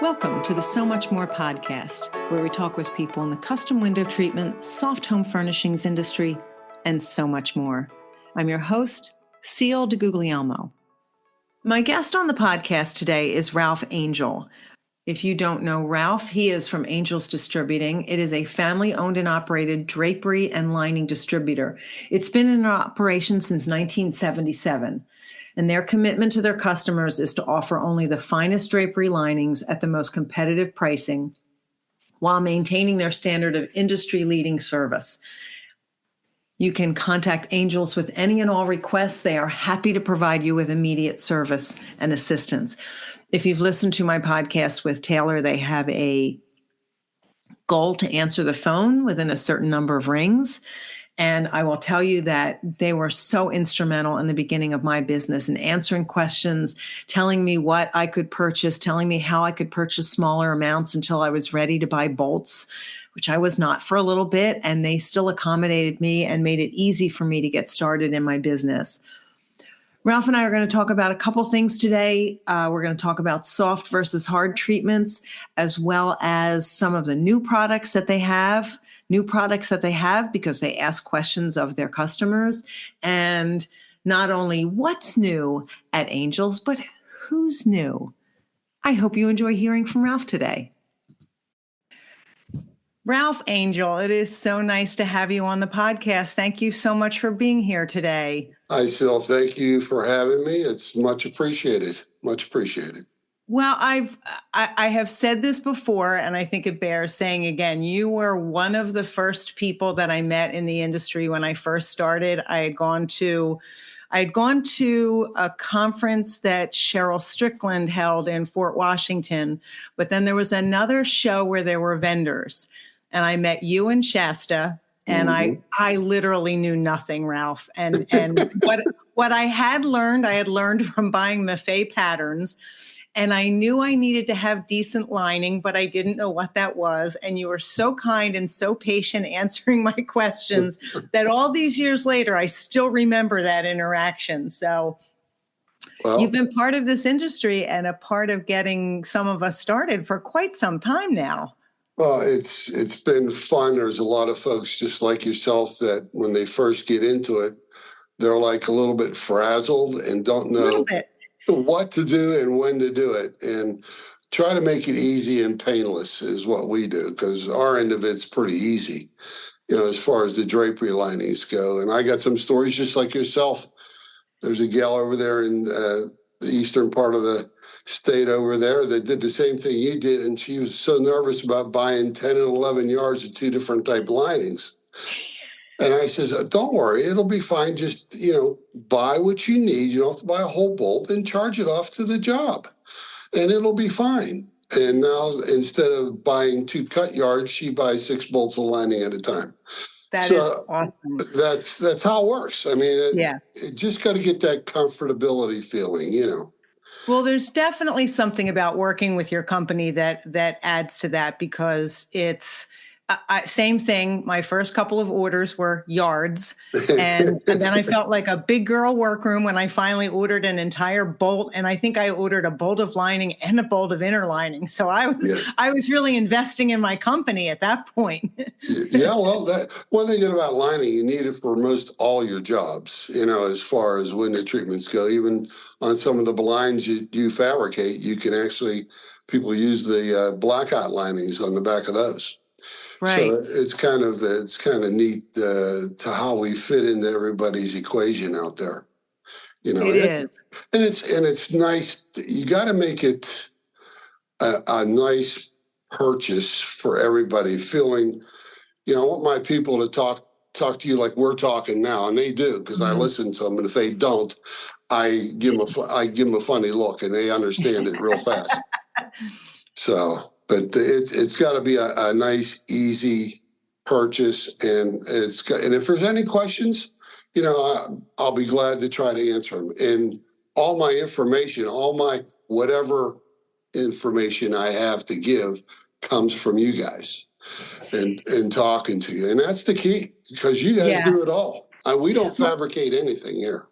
Welcome to the So Much More podcast, where we talk with people in the custom window treatment, soft home furnishings industry, and so much more. I'm your host, Ciel DeGuglielmo. My guest on the podcast today is Ralph Angel. If you don't know Ralph, he is from Angels Distributing. It is a family-owned and operated drapery and lining distributor. It's been in operation since 1977. And their commitment to their customers is to offer only the finest drapery linings at the most competitive pricing while maintaining their standard of industry-leading service. You can contact Angels with any and all requests. They are happy to provide you with immediate service and assistance. If you've listened to my podcast with Taylor, they have a goal to answer the phone within a certain number of rings. And I will tell you that they were so instrumental in the beginning of my business in answering questions, telling me what I could purchase, telling me how I could purchase smaller amounts until I was ready to buy bolts, which I was not for a little bit. And they still accommodated me and made it easy for me to get started in my business. Ralph and I are going to talk about a couple things today. We're going to talk about soft versus hard treatments, as well as some of the new products that they have because they ask questions of their customers. And not only what's new at Angels, but who's new. I hope you enjoy hearing from Ralph today. Ralph Angel, it is so nice to have you on the podcast. Thank you so much for being here today. Hi, Sil. Thank you for having me. It's much appreciated. Much appreciated. Well, I have said this before, and I think it bears saying again. You were one of the first people that I met in the industry when I first started. I had gone to a conference that Cheryl Strickland held in Fort Washington, but then there was another show where there were vendors, and I met you and Shasta. And I literally knew nothing, Ralph. And what I had learned from buying Maffei patterns. And I knew I needed to have decent lining, but I didn't know what that was. And you were so kind and so patient answering my questions that all these years later, I still remember that interaction. So You've been part of this industry and a part of getting some of us started for quite some time now. Well, it's been fun. There's a lot of folks just like yourself that when they first get into it, they're like a little bit frazzled and don't know what to do and when to do it. And try to make it easy and painless is what we do, because our end of it's pretty easy, as far as the drapery linings go. And I got some stories just like yourself. There's a gal over there in the eastern part of the state over there that did the same thing you did, and she was so nervous about buying 10 and 11 yards of two different type linings. And I says, don't worry, it'll be fine. Just, buy what you need. You don't have to buy a whole bolt and charge it off to the job, and it'll be fine. And now instead of buying 2 cut yards, she buys 6 bolts of lining at a time. That is awesome. That's how it works. I mean, it just got to get that comfortability feeling, Well, there's definitely something about working with your company that adds to that, because it's same thing. My first couple of orders were yards, and then I felt like a big girl workroom when I finally ordered an entire bolt. And I think I ordered a bolt of lining and a bolt of inner lining. So I was really investing in my company at that point. Yeah, well, one thing about lining, you need it for most all your jobs. As far as window treatments go, even on some of the blinds you fabricate, you can actually people use the blackout linings on the back of those. Right. So it's kind of neat to how we fit into everybody's equation out there. It is, and it's nice. You got to make it a nice purchase for everybody. Feeling, I want my people to talk to you like we're talking now, and they do, because I listen to them. And if they don't, I give them a funny look, and they understand it real fast. So. But it's got to be a nice, easy purchase, and if there's any questions, I'll be glad to try to answer them. And all my information, all my whatever information I have to give, comes from you guys, and talking to you, and that's the key, because you guys do it all. We don't fabricate anything here.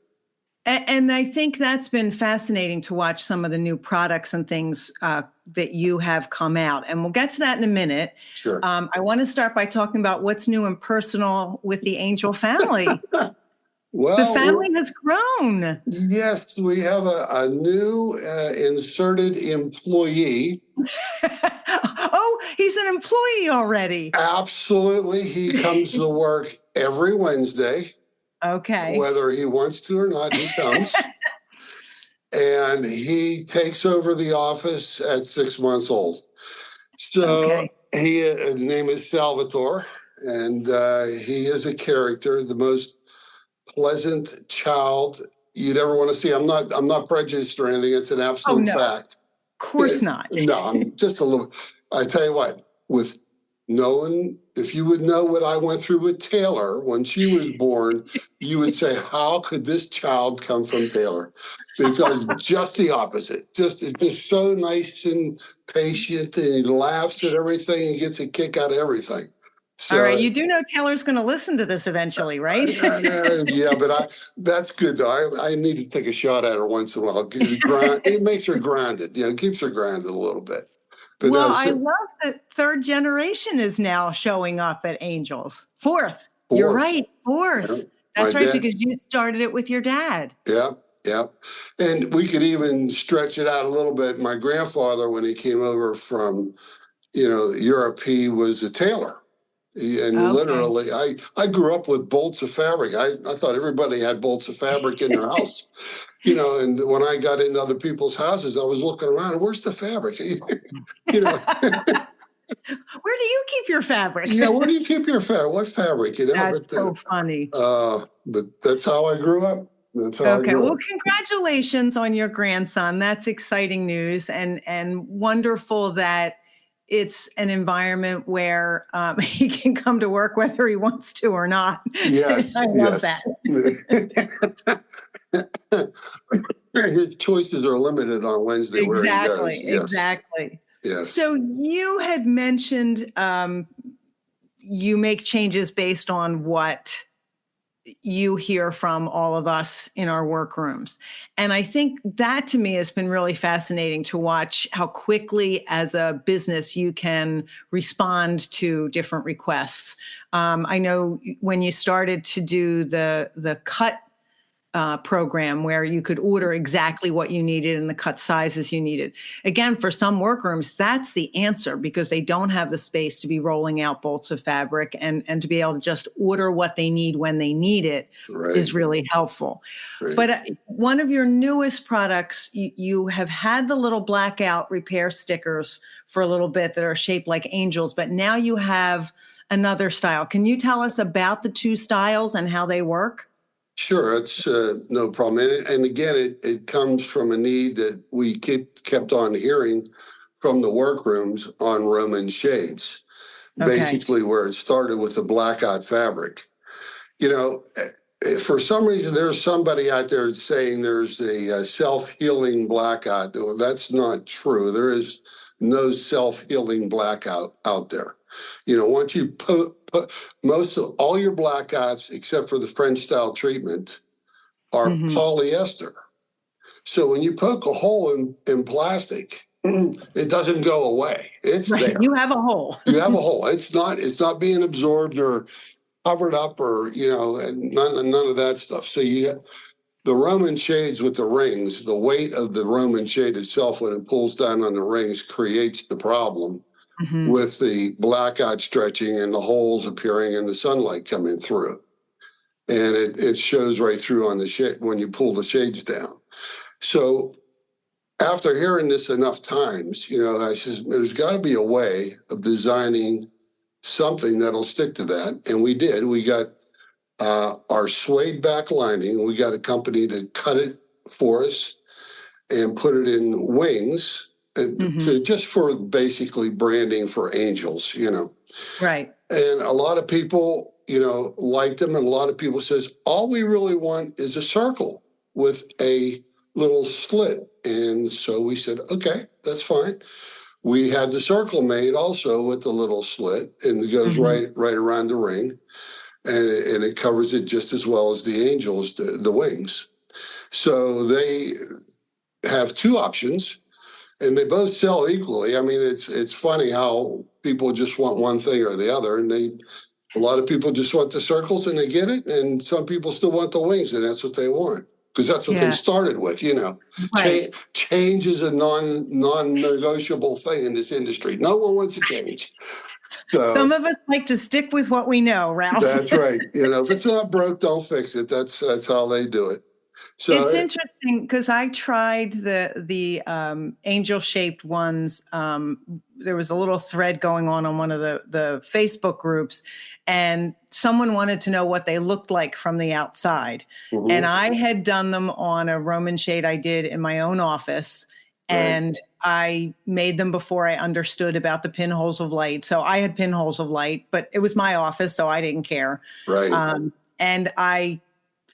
And I think that's been fascinating to watch some of the new products and things that you have come out. And we'll get to that in a minute. Sure. I want to start by talking about what's new and personal with the Angel family. Well, the family has grown. Yes, we have a new inserted employee. Oh, he's an employee already. Absolutely. He comes to work every Wednesday. Okay. Whether he wants to or not, he comes. And he takes over the office at 6 months old. So his name is Salvatore, and he is a character, the most pleasant child you'd ever want to see. I'm not prejudiced or anything. It's an absolute fact. Of course not. No, I'm just a little. I tell you what, with knowing, if you would know what I went through with Taylor when she was born, you would say, how could this child come from Taylor? Because just the opposite. It's just so nice and patient, and he laughs at everything and gets a kick out of everything. So, all right, you do know Taylor's going to listen to this eventually, right? Yeah, but that's good though. I need to take a shot at her once in a while. It makes her grounded. Keeps her grounded a little bit. But well, I love that third generation is now showing up at Angels. Fourth. You're right. Fourth. Yeah. That's right, because you started it with your dad. Yeah. Yeah. And we could even stretch it out a little bit. My grandfather, when he came over from, Europe, he was a tailor. And literally, I grew up with bolts of fabric. I thought everybody had bolts of fabric in their house. And when I got into other people's houses, I was looking around, where's the fabric? Where do you keep your fabric? Yeah, where do you keep your fabric? What fabric? That's so funny. But that's how I grew up. That's how I grew up. Well, congratulations on your grandson. That's exciting news and wonderful that it's an environment where he can come to work whether he wants to or not. Yes, I love that. His choices are limited on Wednesday. Exactly. Yes. So you had mentioned you make changes based on what you hear from all of us in our workrooms. And I think that to me has been really fascinating to watch how quickly as a business you can respond to different requests. I know when you started to do the cut program where you could order exactly what you needed and the cut sizes you needed. Again, for some workrooms, that's the answer because they don't have the space to be rolling out bolts of fabric and to be able to just order what they need when they need it is really helpful. Right. But one of your newest products, you have had the little blackout repair stickers for a little bit that are shaped like angels, but now you have another style. Can you tell us about the two styles and how they work? Sure, it's no problem. And again, it comes from a need that we kept on hearing from the workrooms on Roman shades, basically where it started with the blackout fabric. For some reason, there's somebody out there saying there's a self-healing blackout. Well, that's not true. There is no self-healing blackout out there. Once you put most of all your blackouts, except for the French style treatment, are polyester. So when you poke a hole in plastic, it doesn't go away. It's there. You have a hole. You have a hole. It's not being absorbed or covered up or and none of that stuff. So the Roman shades with the rings, the weight of the Roman shade itself when it pulls down on the rings creates the problem. With the blackout stretching and the holes appearing and the sunlight coming through. And it shows right through on the shade when you pull the shades down. So after hearing this enough times, I said, there's got to be a way of designing something that'll stick to that. And we did. We got our suede back lining. We got a company to cut it for us and put it in wings. Just for basically branding for angels, Right. And a lot of people, liked them. And a lot of people says, all we really want is a circle with a little slit. And so we said, okay, that's fine. We had the circle made also with the little slit and it goes right around the ring. And it covers it just as well as the angels, the wings. So they have two options, and they both sell equally. I mean, it's funny how people just want one thing or the other, and a lot of people just want the circles and they get it, and some people still want the wings, and that's what they want because that's what they started with. Right. Change is a non-negotiable thing in this industry. No one wants to change. So, some of us like to stick with what we know, Ralph. That's right. If it's not broke, don't fix it. That's how they do it. So it's interesting because I tried the angel-shaped ones. There was a little thread going on one of the Facebook groups, and someone wanted to know what they looked like from the outside. Mm-hmm. And I had done them on a Roman shade I did in my own office. Right. And I made them before I understood about the pinholes of light. So I had pinholes of light, but it was my office, so I didn't care. Right. And I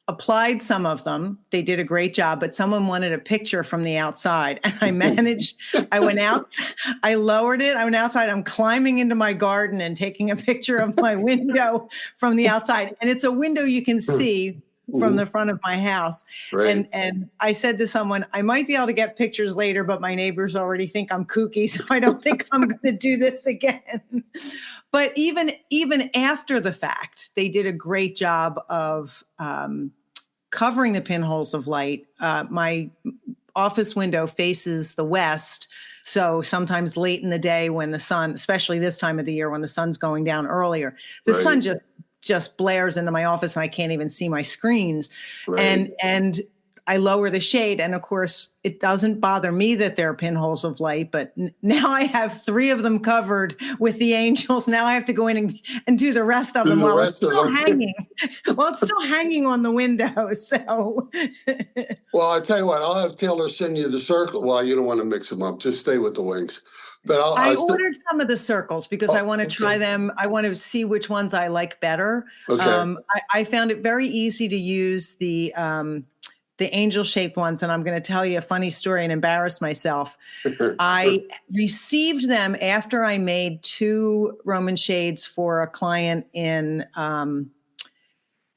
applied some of them. They did a great job, but someone wanted a picture from the outside. And I managed, I went out, I lowered it. I went outside. I'm climbing into my garden and taking a picture of my window from the outside. And it's a window you can see from the front of my house. Right. And I said to someone, I might be able to get pictures later, but my neighbors already think I'm kooky, so I don't think I'm going to do this again. But even after the fact, they did a great job of covering the pinholes of light. My office window faces the west. So sometimes late in the day when the sun, especially this time of the year when the sun's going down earlier, the sun just blares into my office and I can't even see my screens. Right. And I lower the shade. And of course, it doesn't bother me that there are pinholes of light, but now I have 3 of them covered with the angels. Now I have to go in and do the rest of them while it's still hanging. Well, it's still hanging on the window. So, well, I tell you what, I'll have Taylor send you the circle. Well, you don't want to mix them up. Just stay with the wings. But I ordered some of the circles because I want to try them. I want to see which ones I like better. Okay. I found it very easy to use the angel-shaped ones, and I'm going to tell you a funny story and embarrass myself. I received them after I made 2 Roman shades for a client in Long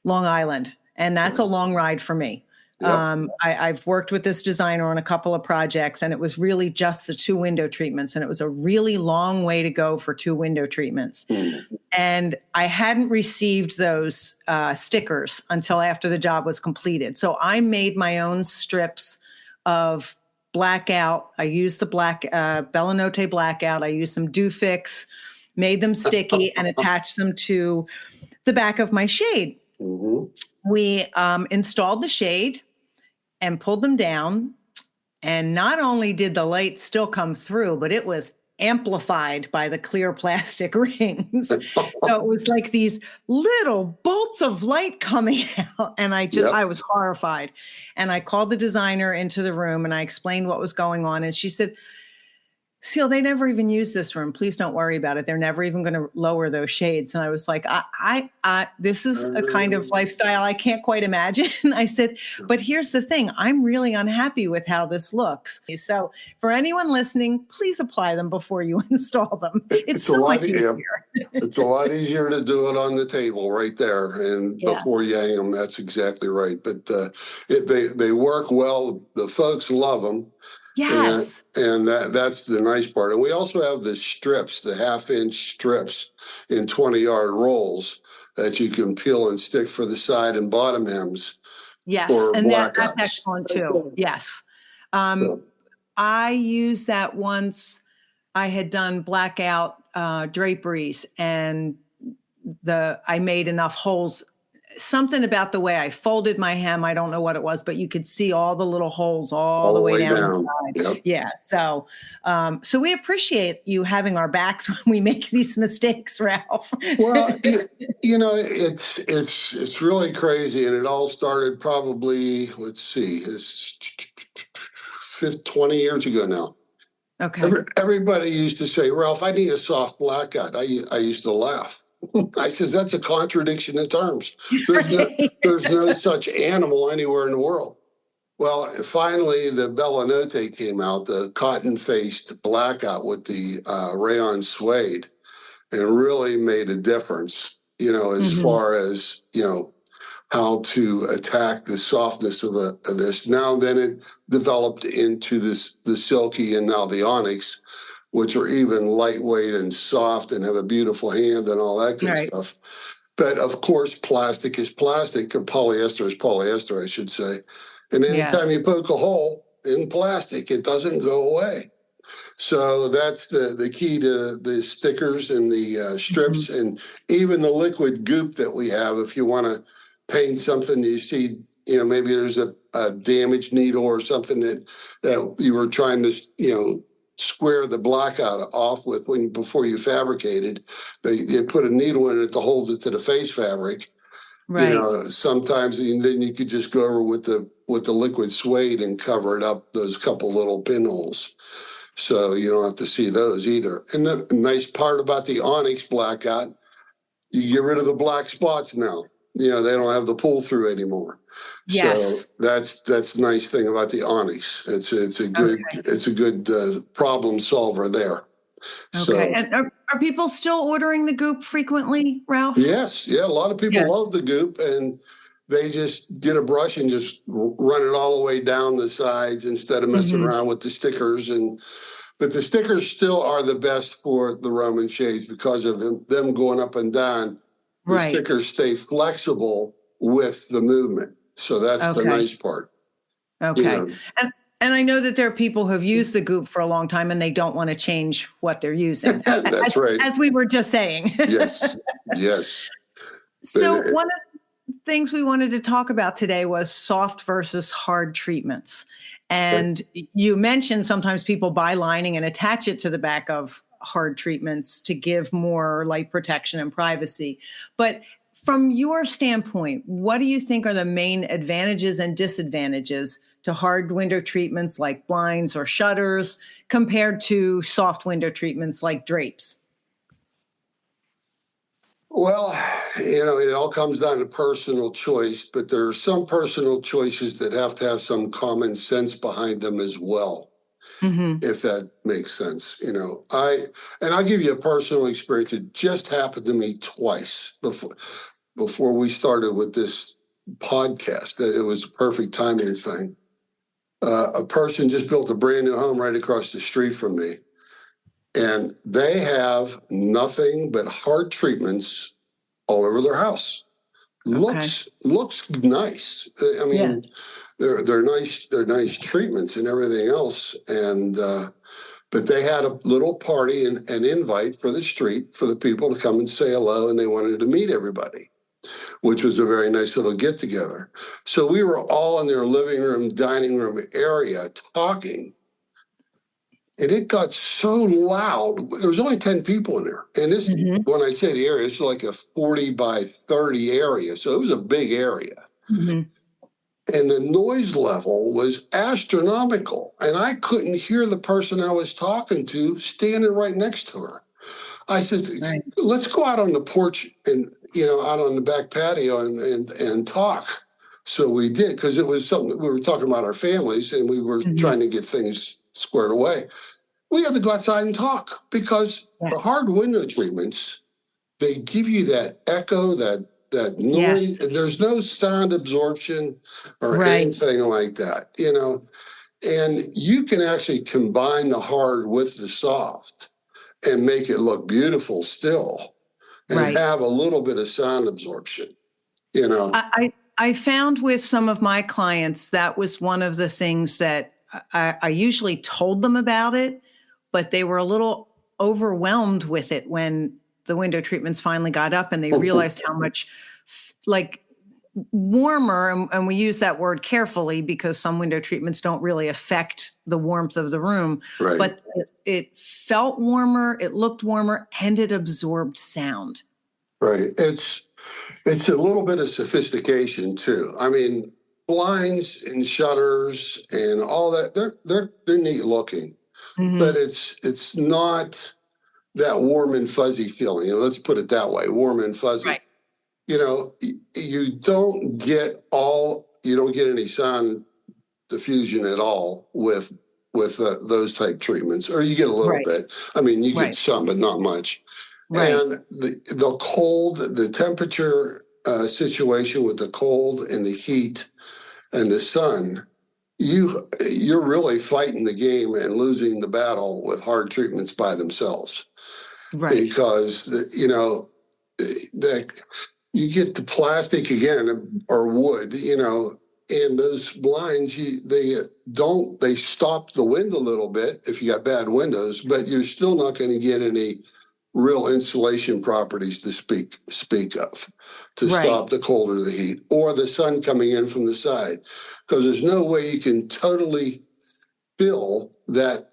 Island, and that's a long ride for me. Yep. I've worked with this designer on a couple of projects, and it was really just the 2 window treatments, and it was a really long way to go for 2 window treatments. Mm-hmm. And I hadn't received those stickers until after the job was completed. So I made my own strips of blackout. I used the Bella Notte blackout. I used some Dufix, made them sticky, and attached them to the back of my shade. Mm-hmm. We installed the shade and pulled them down. And not only did the light still come through, but it was amplified by the clear plastic rings. So it was like these little bolts of light coming out. And I was horrified. And I called the designer into the room and I explained what was going on. And she said, Seal, they never even use this room. Please don't worry about it. They're never even going to lower those shades. And I was like, this is a kind of lifestyle I can't quite imagine. I said, but here's the thing. I'm really unhappy with how this looks. So for anyone listening, please apply them before you install them. It's so much easier. It's a lot easier to do it on the table right there. And before you hang them, that's exactly right. But they work well. The folks love them. Yes. And that's the nice part. And we also have the strips, the 1/2-inch strips in 20-yard rolls that you can peel and stick for the side and bottom hems. Yes. And that's excellent too. Yes. I used that once. I had done blackout draperies and I made enough holes. Something about the way I folded my hem, I don't know what it was, but you could see all the little holes all the way down. Yep. Yeah. So we appreciate you having our backs when we make these mistakes, Ralph. Well, it's really crazy. And it all started probably, it's 20 years ago now. Okay. Everybody used to say, Ralph, I need a soft blackout. I used to laugh. I says, that's a contradiction in terms. There's no such animal anywhere in the world. Well, finally, the Bella Notte came out, the cotton-faced blackout with the rayon suede, and really made a difference, as far as, how to attack the softness of this. Now then it developed into the Silky and now the Onyx, which are even lightweight and soft and have a beautiful hand and all that good stuff. But of course, plastic is plastic, or polyester is polyester, I should say. And anytime you poke a hole in plastic, it doesn't go away. So that's the key to the stickers and the strips, and even the liquid goop that we have. If you want to paint something, you see, maybe there's a damaged needle or something that you were trying to, square the blackout off with before you fabricated. You put a needle in it to hold it to the face fabric. Right. Sometimes then you could just go over with the liquid suede and cover it up, those couple little pinholes. So you don't have to see those either. And the nice part about the Onyx blackout, you get rid of the black spots now. They don't have the pull through anymore. Yes. So that's the nice thing about the Onyx. It's a good problem solver there. Okay. So, and are people still ordering the goop frequently, Ralph? Yes. Yeah. A lot of people love the goop, and they just get a brush and just run it all the way down the sides instead of messing around with the stickers. But the stickers still are the best for the Roman shades because of them going up and down. The stickers stay flexible with the movement. So that's the nice part. Okay. And I know that there are people who have used the goop for a long time and they don't want to change what they're using. That's right. As we were just saying. Yes. So one of the things we wanted to talk about today was soft versus hard treatments. And you mentioned sometimes people buy lining and attach it to the back of hard treatments to give more light protection and privacy. But from your standpoint, what do you think are the main advantages and disadvantages to hard window treatments like blinds or shutters compared to soft window treatments like drapes? Well, it all comes down to personal choice, but there are some personal choices that have to have some common sense behind them as well. If that makes sense. I'll give you a personal experience. It just happened to me twice before we started with this podcast. It was a perfect timing thing. A person just built a brand new home right across the street from me, and they have nothing but hard treatments all over their house. Looks nice. I mean, they're nice treatments and everything else. And but they had a little party and an invite for the street for the people to come and say hello, and they wanted to meet everybody, which was a very nice little get together. So we were all in their living room, dining room area talking. And it got so loud. There was only 10 people in there. And this, when I say the area, it's like a 40 by 30 area. So it was a big area. And the noise level was astronomical. And I couldn't hear the person I was talking to standing right next to her. I said, let's go out on the porch and, out on the back patio and talk. So we did, because it was something we were talking about our families, and we were trying to get things squared away. We had to go outside and talk, because the hard window treatments, they give you that echo, that noise. And there's no sound absorption or anything like that, and you can actually combine the hard with the soft and make it look beautiful still and have a little bit of sound absorption, I found with some of my clients, that was one of the things that I usually told them about it, but they were a little overwhelmed with it when the window treatments finally got up and they realized how much warmer, and we use that word carefully because some window treatments don't really affect the warmth of the room, but it felt warmer, it looked warmer, and it absorbed sound. Right. It's a little bit of sophistication too. I mean, blinds and shutters and all that, they're neat looking, but it's not that warm and fuzzy feeling. Let's put it that way, warm and fuzzy. You don't get any sound diffusion at all with those type treatments, or you get a little bit. I mean, you get some, but not much. And the cold, the temperature situation with the cold and the heat and the sun, you're really fighting the game and losing the battle with hard treatments by themselves. Right. Because, that you get the plastic again or wood, and those blinds, they stop the wind a little bit if you got bad windows, but you're still not going to get any real insulation properties to speak of to stop the cold or the heat or the sun coming in from the side, because there's no way you can totally fill that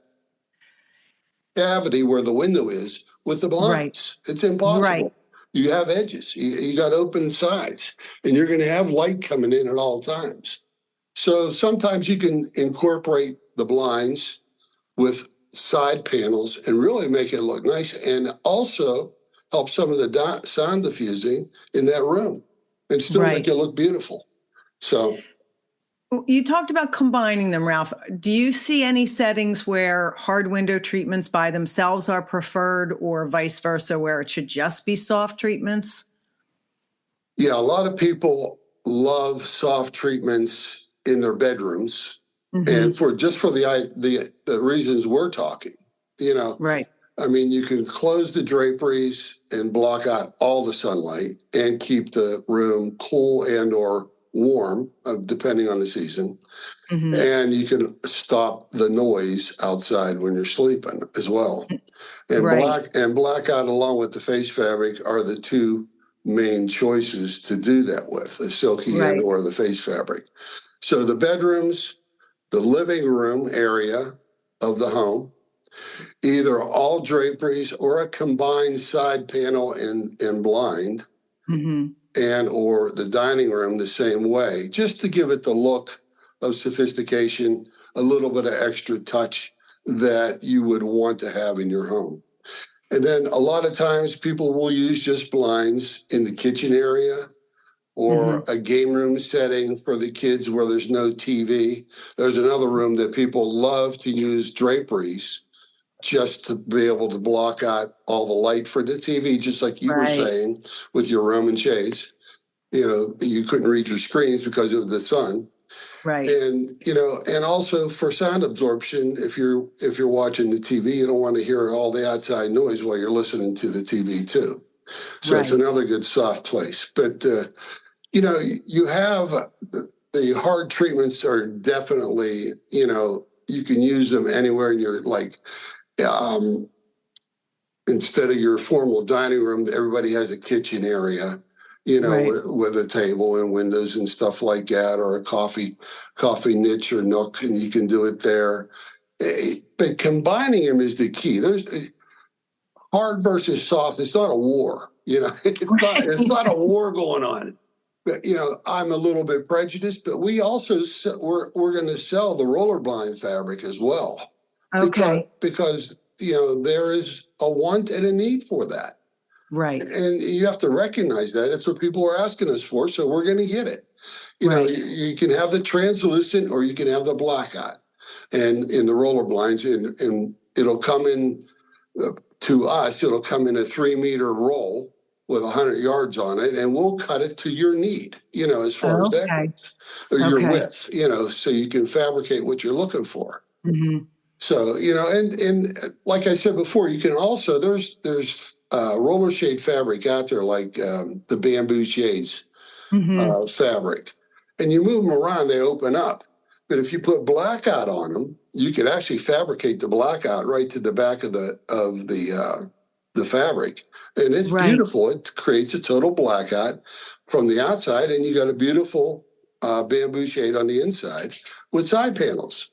cavity where the window is with the blinds. It's impossible. You have edges, you got open sides, and you're going to have light coming in at all times. So sometimes you can incorporate the blinds with side panels and really make it look nice, and also help some of the sound diffusing in that room and still make it look beautiful. So you talked about combining them, Ralph. Do you see any settings where hard window treatments by themselves are preferred, or vice versa, where it should just be soft treatments? Yeah, a lot of people love soft treatments in their bedrooms, and for the reasons we're talking, I mean, you can close the draperies and block out all the sunlight and keep the room cool and or warm, depending on the season. And you can stop the noise outside when you're sleeping as well. And blackout along with the face fabric are the two main choices to do that with, the silky and or the face fabric. So the bedrooms, the living room area of the home, either all draperies or a combined side panel and blind, and or the dining room the same way, just to give it the look of sophistication, a little bit of extra touch that you would want to have in your home. And then a lot of times people will use just blinds in the kitchen area or a game room setting for the kids where there's no TV. There's another room that people love to use draperies just to be able to block out all the light for the TV, just like you were saying with your Roman shades. You couldn't read your screens because of the sun. And, and also for sound absorption, if you're watching the TV, you don't want to hear all the outside noise while you're listening to the TV too. So it's another good soft place. But, you have the hard treatments are definitely, you can use them anywhere in your, instead of your formal dining room, everybody has a kitchen area, with a table and windows and stuff like that, or a coffee niche or nook, and you can do it there. But combining them is the key. There's hard versus soft. It's not a war, it's not a war going on. But, I'm a little bit prejudiced, but we also, we're going to sell the roller blind fabric as well. Because there is a want and a need for that. And you have to recognize that. That's what people are asking us for, so we're going to get it. You can have the translucent or you can have the blackout and in the roller blinds, and it'll come in, to us, it'll come in a 3-meter roll with 100 yards on it, and we'll cut it to your need, as far as that goes, or your width, so you can fabricate what you're looking for. So, and like I said before, you can also, there's roller shade fabric out there, like the bamboo shades fabric, and you move them around, they open up. But if you put blackout on them, you could actually fabricate the blackout right to the back of the fabric, and it's beautiful. It creates a total blackout from the outside, and you got a beautiful bamboo shade on the inside with side panels.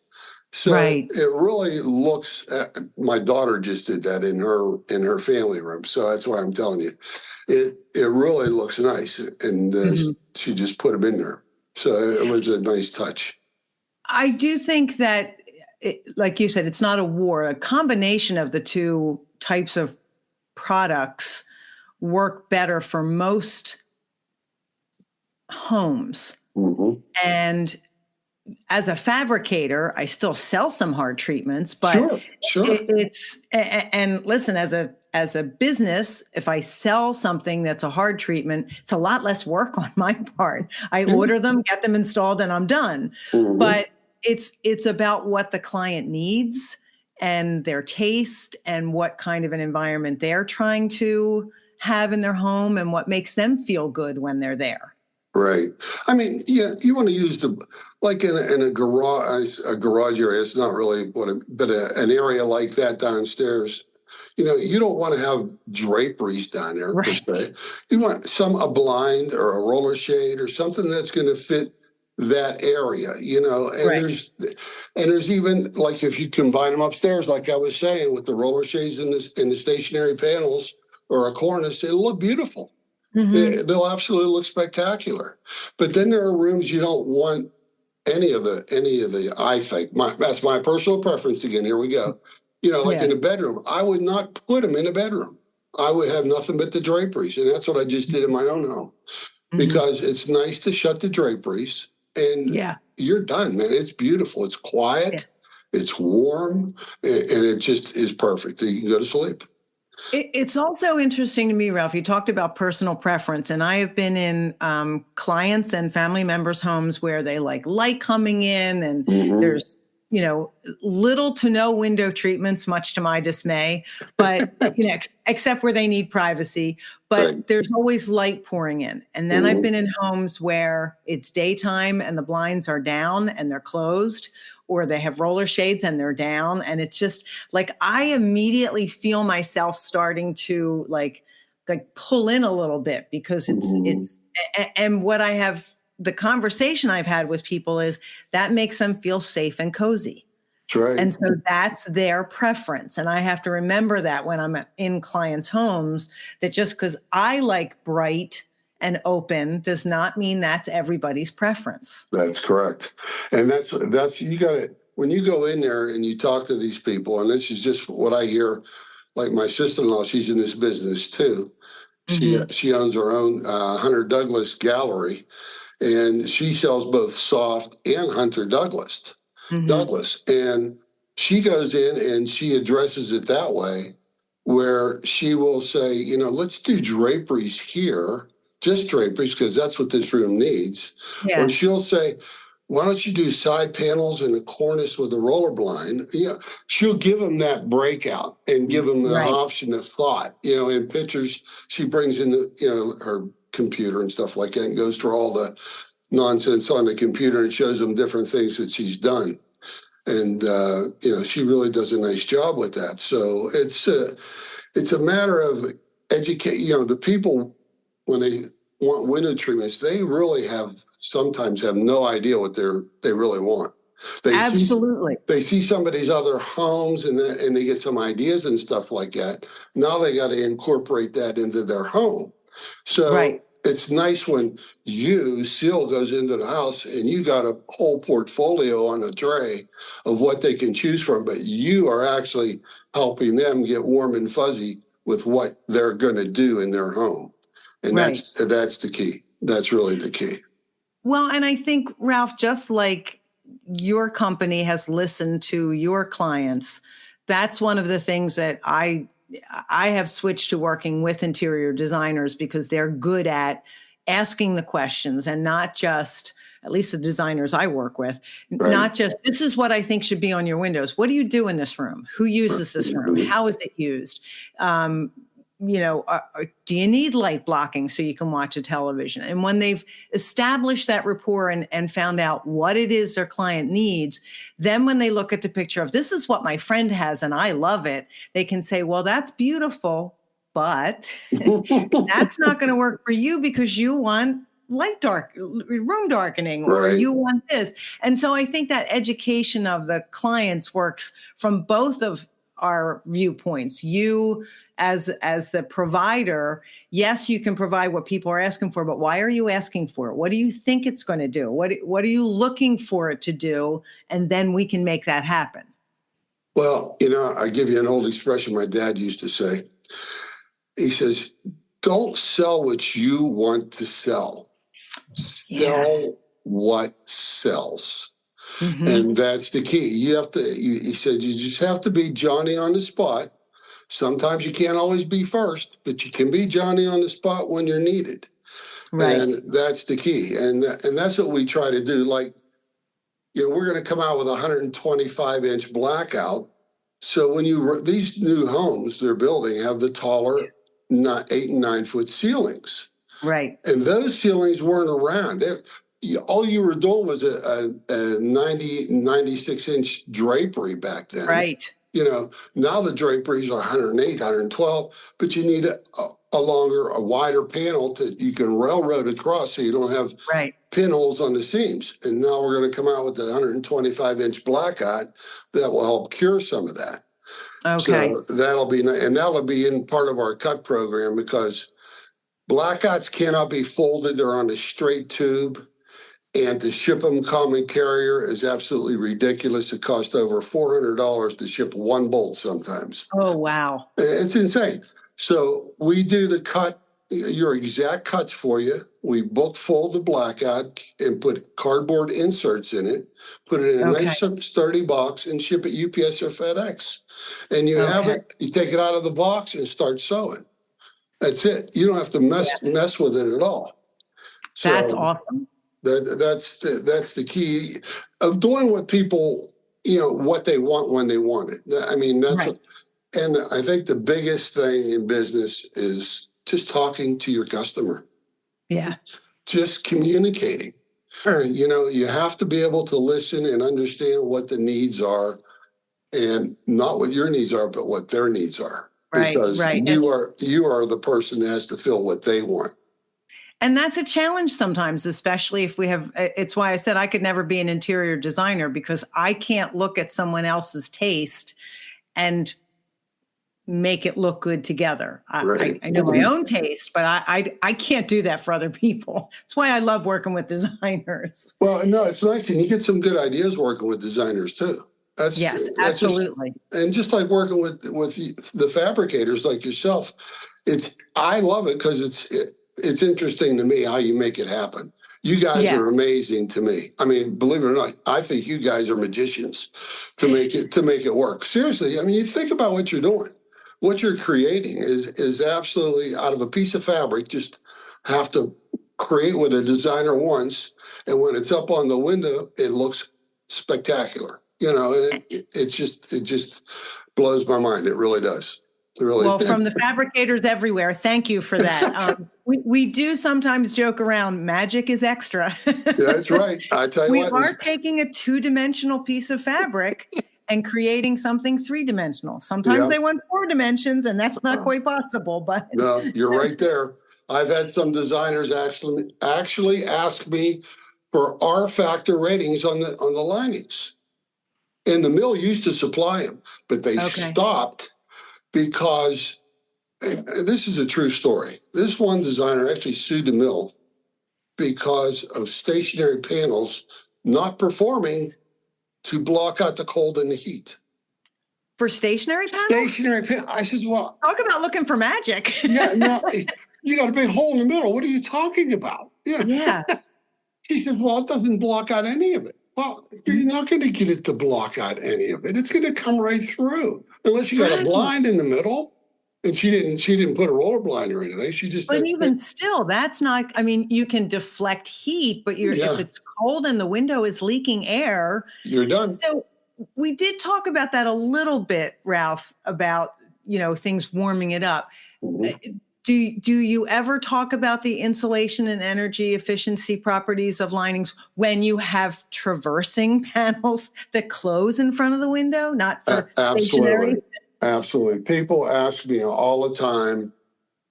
So it really looks. My daughter just did that in her family room, so that's why I'm telling you, it really looks nice, and she just put them in there. So it was a nice touch. I do think that, like you said, it's not a war. A combination of the two types of products work better for most homes. And as a fabricator, I still sell some hard treatments, but sure. it's, and listen, as as a business, if I sell something that's a hard treatment, it's a lot less work on my part. I order them, get them installed, and I'm done. Mm-hmm. But it's about what the client needs and their taste and what kind of an environment they're trying to have in their home and what makes them feel good when they're there. Right. I mean, yeah, you want to use like in a garage area. It's not really but an area like that downstairs. You don't want to have draperies down there, right, per se. You want a blind or a roller shade or something that's going to fit that area, and right. there's even, like, if you combine them upstairs, like I was saying, with the roller shades and the stationary panels or a cornice, it'll look beautiful. Mm-hmm. They'll absolutely look spectacular. But then there are rooms you don't want any of the, I think, that's my personal preference again. Here we go. Like in a bedroom, I would not put them in a bedroom. I would have nothing but the draperies. And that's what I just did in my own home. Mm-hmm. Because it's nice to shut the draperies and you're done, man. It's beautiful. It's quiet. Yeah. It's warm. And it just is perfect. You can go to sleep. It's also interesting to me, Ralph, you talked about personal preference, and I have been in clients and family members' homes where they like light coming in and mm-hmm. there's, little to no window treatments, much to my dismay, but, except where they need privacy, but right. there's always light pouring in. And then mm-hmm. I've been in homes where it's daytime and the blinds are down and they're closed, or they have roller shades and they're down. And it's just like, I immediately feel myself starting to like pull in a little bit because and what the conversation I've had with people is that makes them feel safe and cozy. That's right. And so that's their preference. And I have to remember that when I'm in clients' homes, that just because I like bright and open does not mean that's everybody's preference. That's correct. And that's you got to, when you go in there and you talk to these people, and this is just what I hear, like my sister-in-law, she's in this business too. Mm-hmm. She owns her own Hunter Douglas gallery, and she sells both soft and Hunter Douglas. Mm-hmm. And she goes in and she addresses it that way, where she will say, let's do draperies here. Just draperies, because that's what this room needs. Yeah. Or she'll say, why don't you do side panels and a cornice with a roller blind? She'll give them that breakout and give them the right. option of thought. In pictures, she brings in her computer and stuff like that and goes through all the nonsense on the computer and shows them different things that she's done. And, she really does a nice job with that. So it's a matter of educate, the people, when they want window treatments, they really sometimes have no idea what they really want. Absolutely. They see somebody's other homes and they get some ideas and stuff like that. Now they got to incorporate that into their home. So right. It's nice when Seal goes into the house and you got a whole portfolio on a tray of what they can choose from, but you are actually helping them get warm and fuzzy with what they're going to do in their home. And right. that's the key. That's really the key. Well, and I think, Ralph, just like your company has listened to your clients, that's one of the things that I have switched to working with interior designers, because they're good at asking the questions and not just, at least the designers I work with, right. not just, this is what I think should be on your windows. What do you do in this room? Who uses this room? How is it used? Do you need light blocking so you can watch a television? And when they've established that rapport and found out what it is their client needs, then when they look at the picture of, this is what my friend has and I love it, they can say, well, that's beautiful, but that's not going to work for you because you want room darkening, or right. you want this. And so I think that education of the clients works from both of our viewpoints. You as the provider, yes, you can provide what people are asking for, but why are you asking for it? What do you think it's going to do? What are you looking for it to do? And then we can make that happen. Well, I give you an old expression my dad used to say. He says, don't sell what you want to sell. Sell what sells. Mm-hmm. And that's the key. He said, you just have to be Johnny on the spot Sometimes you can't always be first, but you can be Johnny on the spot when you're needed. Right. And that's the key. And that's what we try to do. Like, we're going to come out with a 125-inch blackout. So when these new homes they're building have the taller 8 and 9 foot ceilings. Right. And those ceilings weren't around. All you were doing was a 96-inch drapery back then. Right. Now the draperies are 108, 112, but you need a wider panel you can railroad across so you don't have pinholes on the seams. And now we're going to come out with the 125-inch blackout that will help cure some of that. Okay. So that'll be in part of our cut program, because blackouts cannot be folded. They're on a straight tube. And to ship them common carrier is absolutely ridiculous. It costs over $400 to ship one bolt sometimes. Oh, wow. It's insane. So we do the cut, your exact cuts for you. We book fold the blackout and put cardboard inserts in it, put it in a nice sturdy box, and ship it UPS or FedEx. And you have it, you take it out of the box and start sewing. That's it. You don't have to mess with it at all. So that's awesome. That's the key of doing what people, what they want when they want it. I mean, and I think the biggest thing in business is just talking to your customer. Yeah. Just communicating. You have to be able to listen and understand what the needs are, and not what your needs are, but what their needs are. Right. Because you are the person that has to fill what they want. And that's a challenge sometimes, especially if we have, it's why I said I could never be an interior designer, because I can't look at someone else's taste and make it look good together. I know my own taste, but I can't do that for other people. That's why I love working with designers. Well, no, it's nice. And you get some good ideas working with designers too. Yes, absolutely. And just like working with the fabricators like yourself, I love it because it's interesting to me how you make it happen. You guys are amazing to me. I mean, believe it or not, I think you guys are magicians to make it work. Seriously, I mean, you think about what you're doing. What you're creating is absolutely out of a piece of fabric. Just have to create what a designer wants, and when it's up on the window, it looks spectacular. It just blows my mind. It really does. Well, from the fabricators everywhere, thank you for that. We do sometimes joke around, magic is extra. That's right. I tell you what. We are taking a 2-dimensional piece of fabric and creating something 3-dimensional. Sometimes they want 4 dimensions, and that's not quite possible. But no, you're right there. I've had some designers actually ask me for R factor ratings on the linings. And the mill used to supply them, but they stopped. Because this is a true story. This one designer actually sued the mill because of stationary panels not performing to block out the cold and the heat. For stationary panels? Stationary panels. I said, well. Talk about looking for magic. No, you got a big hole in the middle. What are you talking about? Yeah. She says, well, it doesn't block out any of it. Well, you're not going to get it to block out any of it. It's going to come right through, unless you got a blind in the middle. And she didn't put a roller blinder in it. She just. But even still, that's not. I mean, you can deflect heat, but if it's cold and the window is leaking air, you're done. So we did talk about that a little bit, Ralph, about things warming it up. Mm-hmm. Do you ever talk about the insulation and energy efficiency properties of linings when you have traversing panels that close in front of the window, not for stationary? Absolutely. People ask me all the time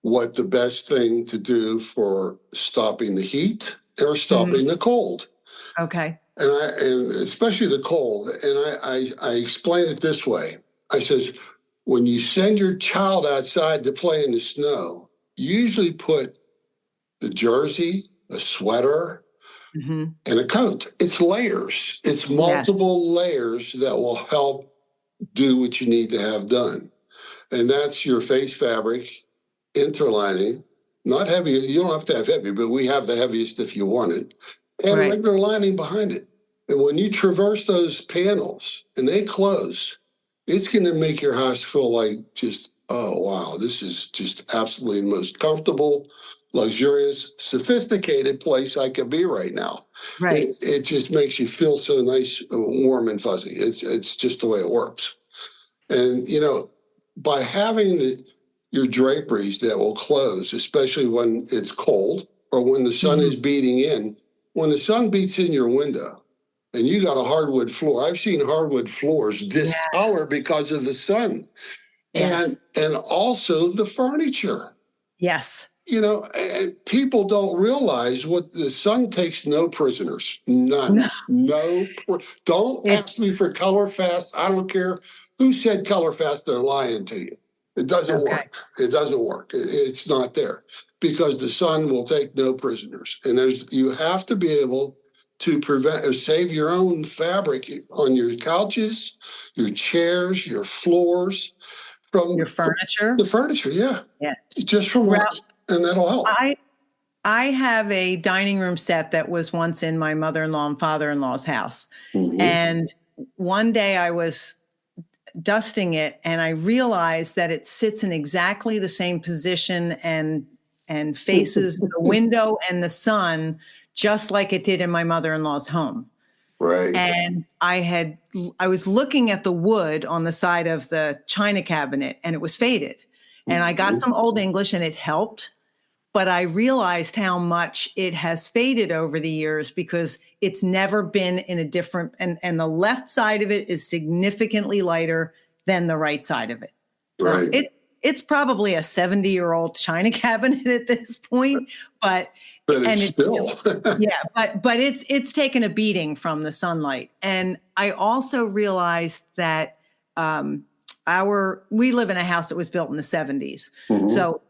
what the best thing to do for stopping the heat or stopping the cold. Okay. And especially the cold. And I explain it this way. I says, when you send your child outside to play in the snow, you usually put the jersey, a sweater, and a coat. It's layers. It's multiple layers that will help do what you need to have done. And that's your face fabric, interlining, not heavy. You don't have to have heavy, but we have the heaviest if you want it, and regular lining behind it. And when you traverse those panels and they close, it's going to make your house feel like just oh, wow, this is just absolutely the most comfortable, luxurious, sophisticated place I could be right now. Right. It just makes you feel so nice, warm and fuzzy. It's just the way it works. And, by having your draperies that will close, especially when it's cold or when the sun is beating in, when the sun beats in your window and you got a hardwood floor, I've seen hardwood floors discolor because of the sun. Yes. And also the furniture. Yes. People don't realize what the sun takes no prisoners. None. No. Don't ask me for color fast. I don't care who said color fast. They're lying to you. It doesn't work. It doesn't work. It's not there because the sun will take no prisoners. And you have to be able to prevent or save your own fabric on your couches, your chairs, your floors. From your furniture? The furniture, yeah. Yeah. Just from and that'll help. I have a dining room set that was once in my mother-in-law and father-in-law's house. And one day I was dusting it and I realized that it sits in exactly the same position and faces the window and the sun, just like it did in my mother-in-law's home. Right. And I was looking at the wood on the side of the china cabinet and it was faded. And I got some Old English and it helped. But I realized how much it has faded over the years because it's never been in a different, and the left side of it is significantly lighter than the right side of it. Right. It's probably a 70-year-old china cabinet at this point, but it's still but it's taken a beating from the sunlight. And I also realized that we live in a house that was built in the 70s. So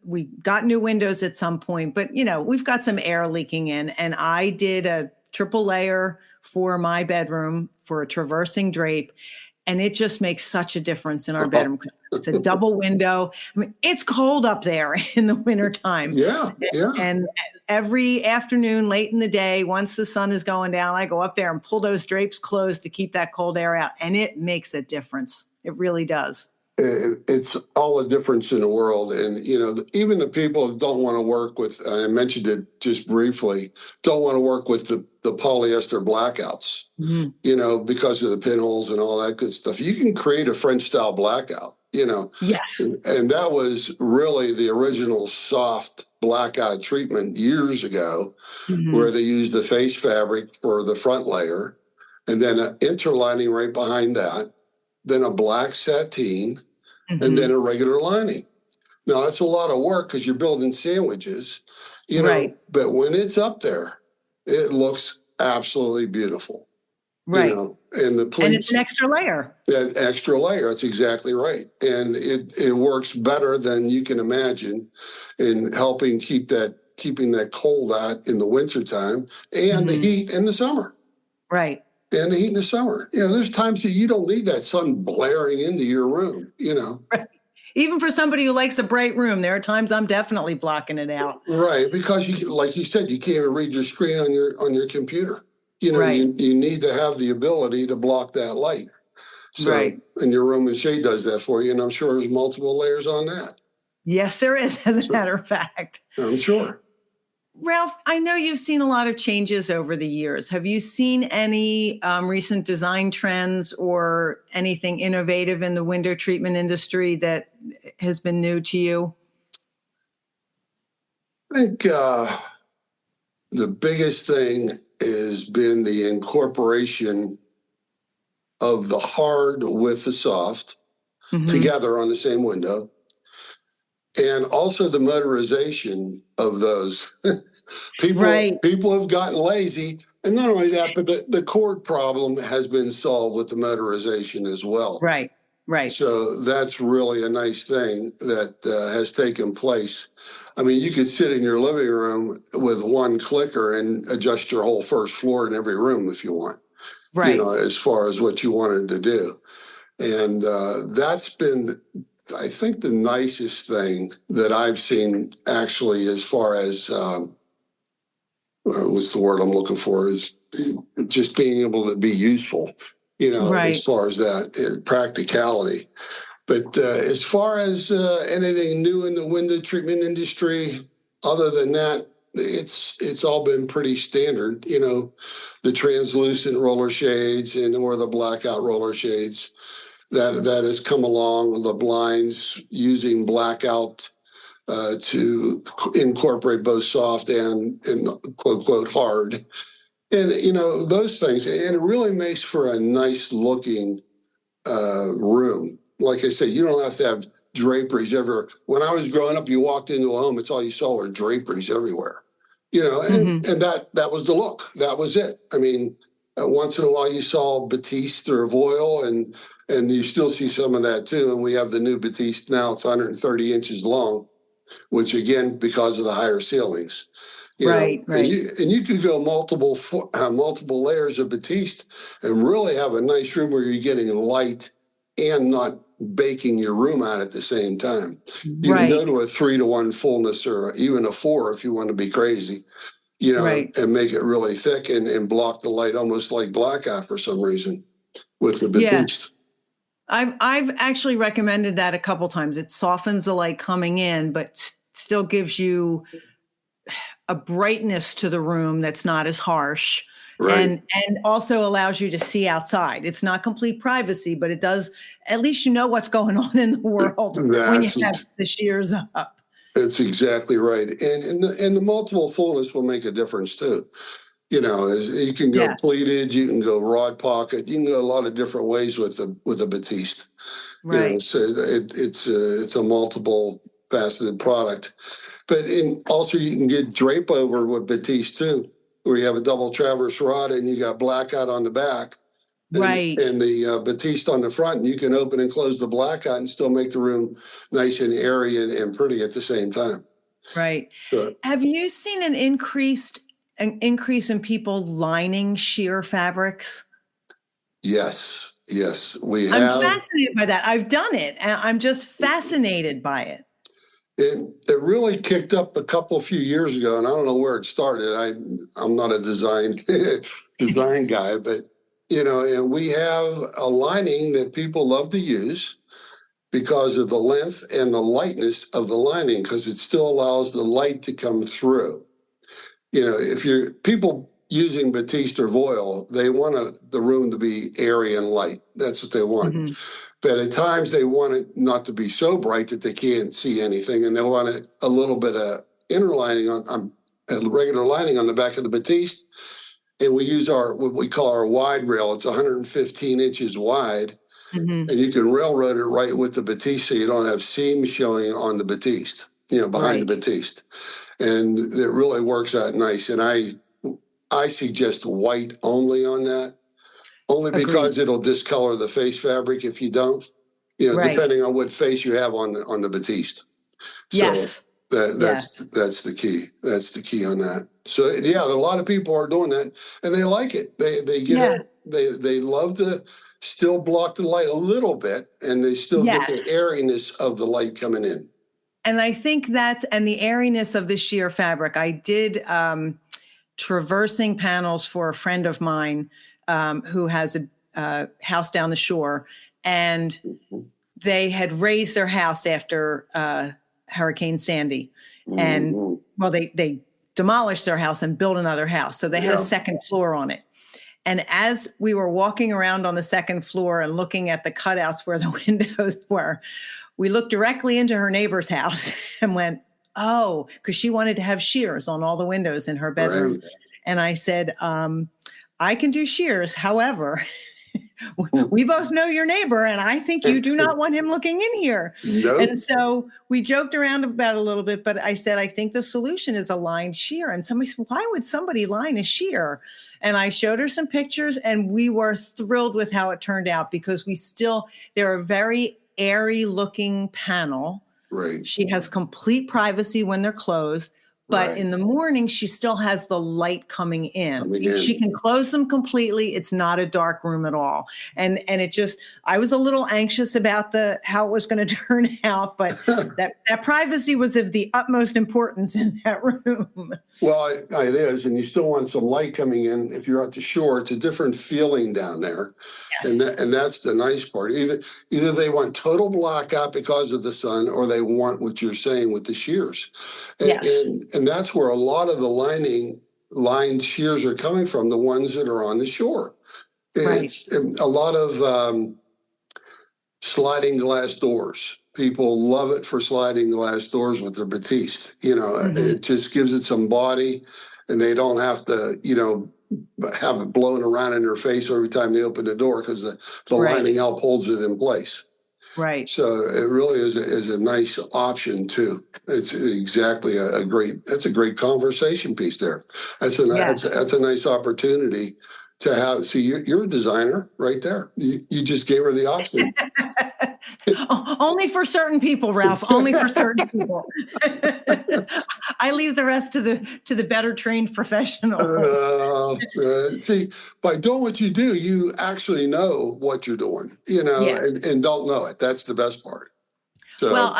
we got new windows at some point, but we've got some air leaking in, and I did a triple layer for my bedroom for a traversing drape. And it just makes such a difference in our bedroom. It's a double window. I mean, it's cold up there in the wintertime. Yeah. And every afternoon, late in the day, once the sun is going down, I go up there and pull those drapes closed to keep that cold air out. And it makes a difference. It really does. It's all the difference in the world. And, even the people that don't want to work with, I mentioned it just briefly, don't want to work with the polyester blackouts, because of the pinholes and all that good stuff. You can create a French style blackout, Yes. And that was really the original soft blackout treatment years ago, where they used the face fabric for the front layer and then an interlining right behind that, then a black sateen, and then a regular lining. Now, that's a lot of work because you're building sandwiches, right. But when it's up there, it looks absolutely beautiful. Right. And it's an extra layer. That extra layer, that's exactly right. And it works better than you can imagine in helping keeping that cold out in the wintertime and the heat in the summer. Right. And the heat in the summer. There's times that you don't need that sun blaring into your room, Right. Even for somebody who likes a bright room, there are times I'm definitely blocking it out. Right, because like you said, you can't even read your screen on your computer. Right. You need to have the ability to block that light. So, right. And your Roman shade does that for you, and I'm sure there's multiple layers on that. Yes, there is, as a matter of fact. I'm sure. Ralph, I know you've seen a lot of changes over the years. Have you seen any recent design trends or anything innovative in the window treatment industry that has been new to you? I think the biggest thing has been the incorporation of the hard with the soft together on the same window. And also the motorization of those. People have gotten lazy. And not only that, but the cord problem has been solved with the motorization as well. Right. So that's really a nice thing that has taken place. I mean, you could sit in your living room with one clicker and adjust your whole first floor in every room if you want. Right. As far as what you wanted to do. And that's been, I think, the nicest thing that I've seen actually, as far as what's the word I'm looking for, is just being able to be useful, as far as that practicality. But as far as anything new in the window treatment industry, other than that, it's all been pretty standard. You know, the translucent roller shades or the blackout roller shades that has come along. The blinds using blackout to incorporate both soft and quote unquote hard, and you know those things, and it really makes for a nice looking room. Like I said, you don't have to have draperies ever. When I was growing up, you walked into a home, it's all you saw were draperies everywhere. You know, and that was the look. That was it. I mean, once in a while you saw batiste or voile, and you still see some of that too. And we have the new batiste now. It's 130 inches long, which again, because of the higher ceilings. You know, and you could go multiple layers of batiste and really have a nice room where you're getting light and not baking your room out at the same time. You can go to a 3-to-1 fullness or even a 4 if you want to be crazy, you know, and make it really thick and block the light almost like blackout for some reason with the batiste. I've actually recommended that a couple times. It softens the light coming in, but still gives you a brightness to the room that's not as harsh. And also allows you to see outside. It's not complete privacy, but it does, at least you know what's going on in the world when you have the shears up. That's exactly right. And the multiple fullness will make a difference too. You know, you can go pleated, you can go rod pocket, you can go a lot of different ways with a batiste. You know, so it's a multiple faceted product. But also you can get drape over with batiste too, where you have a double traverse rod and you got blackout on the back. And the batiste on the front, and you can open and close the blackout and still make the room nice and airy and pretty at the same time. So, have you seen an increase in people lining sheer fabrics? Yes, we have. I'm fascinated by that. I've done it, and I'm just fascinated by it. It really kicked up a few years ago, and I don't know where it started. I'm not a design guy, but you know, and we have a lining that people love to use because of the length and the lightness of the lining, because it still allows the light to come through. You know, if people using batiste or voile, they want the room to be airy and light. That's what they want. But at times they want it not to be so bright that they can't see anything, and they want a little bit of inner lining on a regular lining on the back of the batiste. And we use what we call our wide rail. It's 115 inches wide, and you can railroad it right with the batiste, so you don't have seams showing on the batiste, you know, behind the batiste. And it really works out nice. And I suggest white only on that. Only because it'll discolor the face fabric if you don't, you know, depending on what face you have on the batiste. So that's the key. That's the key on that. So yeah, a lot of people are doing that, and they like it. They get it. They love to still block the light a little bit, and they still get the airiness of the light coming in. And I think and the airiness of the sheer fabric. I did traversing panels for a friend of mine who has a house down the shore, and they had raised their house after Hurricane Sandy. And well, they demolished their house and built another house. So they had a second floor on it. And as we were walking around on the second floor and looking at the cutouts where the windows were, we looked directly into her neighbor's house and went, oh, because she wanted to have shears on all the windows in her bedroom. And I said, I can do shears. However, we both know your neighbor, and I think you do not want him looking in here. And so we joked around about it a little bit, but I said, I think the solution is a lined sheer. And somebody said, why would somebody line a sheer? And I showed her some pictures, and we were thrilled with how it turned out, because they're a very airy looking panel. She has complete privacy when they're closed. but Right. in the morning, she still has the light coming in. She can close them completely. It's not a dark room at all. And it just, I was a little anxious about how it was going to turn out, but that privacy was of the utmost importance in that room. Well, it is, and you still want some light coming in. If you're at the shore, it's a different feeling down there. Yes. And that's the nice part. Either they want total blackout because of the sun, or they want what you're saying with the shears. Yes. And that's where a lot of the lined shears are coming from, the ones that are on the shore. It's a lot of sliding glass doors. People love it for sliding glass doors with their Batiste. It just gives it some body, and they don't have to, have it blown around in their face every time they open the door, because the lining help holds it in place. Right. So it really is a nice option too. It's exactly that's a great conversation piece there. That's a nice opportunity to have. See, you're a designer right there. You just gave her the option. Only for certain people, Ralph. Only for certain people. I leave the rest to the better trained professionals. See, by doing what you do, you actually know what you're doing, and don't know it. That's the best part. So, well,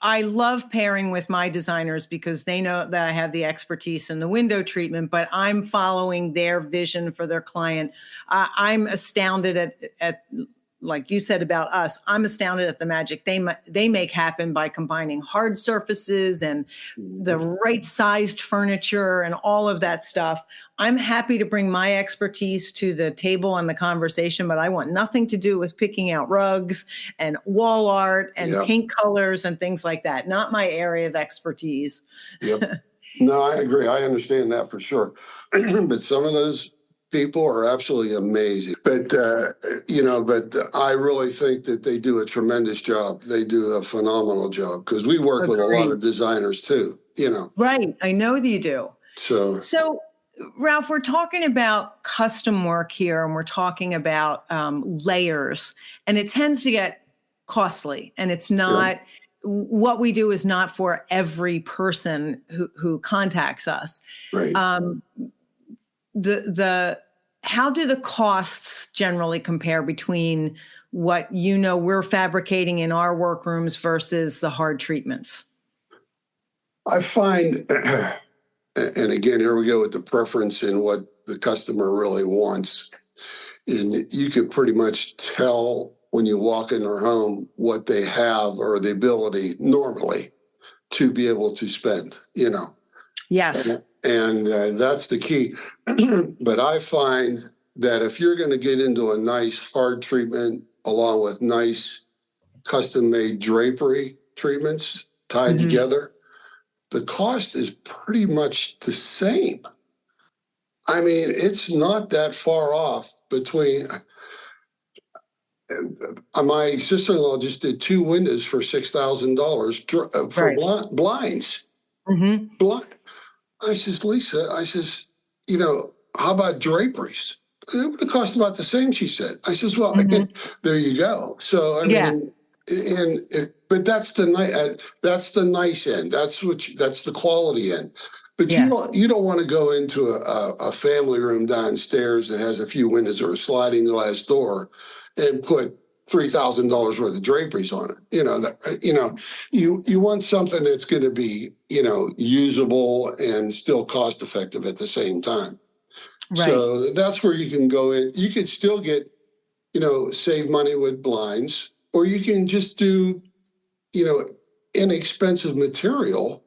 I love pairing with my designers because they know that I have the expertise in the window treatment, but I'm following their vision for their client. I'm astounded at like you said about us, I'm astounded at the magic they make happen by combining hard surfaces and the right sized furniture and all of that stuff. I'm happy to bring my expertise to the table and the conversation, but I want nothing to do with picking out rugs and wall art and paint colors and things like that. Not my area of expertise. Yep. No, I agree. I understand that for sure. But some of those people are absolutely amazing. But I really think that they do a tremendous job. They do a phenomenal job, because we work with a lot of designers too, Right. I know that you do. So Ralph, we're talking about custom work here, and we're talking about layers, and it tends to get costly, and it's not, what we do is not for every person who contacts us. Right. How do the costs generally compare between what we're fabricating in our workrooms versus the hard treatments? I find, and again, here we go with the preference and what the customer really wants. And you could pretty much tell when you walk in their home what they have or the ability normally to be able to spend, Yes. And that's the key. But I find that if you're going to get into a nice hard treatment along with nice custom-made drapery treatments tied together, the cost is pretty much the same. I mean, it's not that far off between. My sister-in-law just did 2 windows for $6,000 for blinds. Blind. I says, Lisa, how about draperies? It would have cost about the same, she said. I says, well, there you go. So, I mean, but that's the nice end. That's the quality end. But you don't want to go into a family room downstairs that has a few windows or a sliding glass door and put $3,000 worth of draperies on it. You want something that's going to be, usable and still cost effective at the same time. Right. So that's where you can go in. You could still get, save money with blinds, or you can just do, inexpensive material